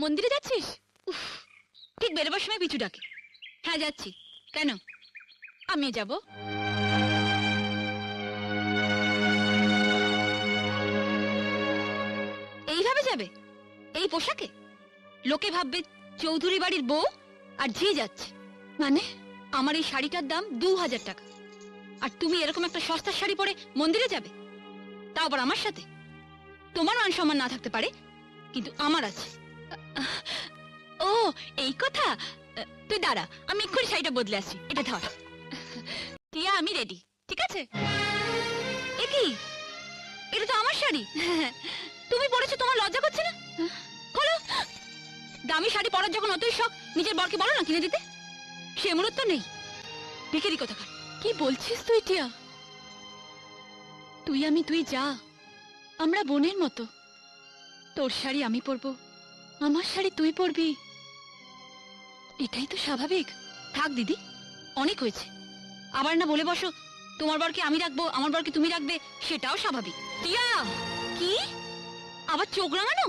মন্দিরে যাচ্ছিস? উফ, ঠিক বেরোবার সময় পিছু ডাকে। হ্যাঁ যাচ্ছি। কেন? আমিও যাব। এইভাবে যাবে? এই পোশাকে? লোকে ভাববে চৌধুরী বাড়ির বউ আর ঝি যাচ্ছে। মানে আমার এই শাড়িটার দাম 2000 টাকা, আর তুমি এরকম একটা সস্তার শাড়ি পরে মন্দিরে যাবে, তাও আবার আমার সাথে? তোমার মান সম্মান না থাকতে পারে, কিন্তু আমার আছে। ও এই কথা। তুই দাঁড়া, আমি এক্ষুনি শাড়িটা বদলে আসছি। এটা ধর। টিয়া, আমি রেডি, ঠিক আছে? এ কি? এটা তো আমার শাড়ি। তুমি পরেছো, তোমার লজ্জা করছে না? খোলো। দামি শাড়ি পরার যখন অতই শখ, নিজের বরকে বলো না কিনে দিতে। সে মুহূর্ত নেই। ভিখারি কোথাকার। কি বলছিস তুই টিয়া? তুই যা, আমরা বোনের মতো। তোর শাড়ি আমি পরবো, আমার শাড়ি তুই পরবি, এটাই তো স্বাভাবিক। থাক দিদি, অনেক হয়েছে। আবার না বলে বসো তোমার বরকে আমি রাখবো, আমার বরকে তুমি রাখবে, সেটাও স্বাভাবিক। টিয়া, কি আবার চোখ রাঙানো?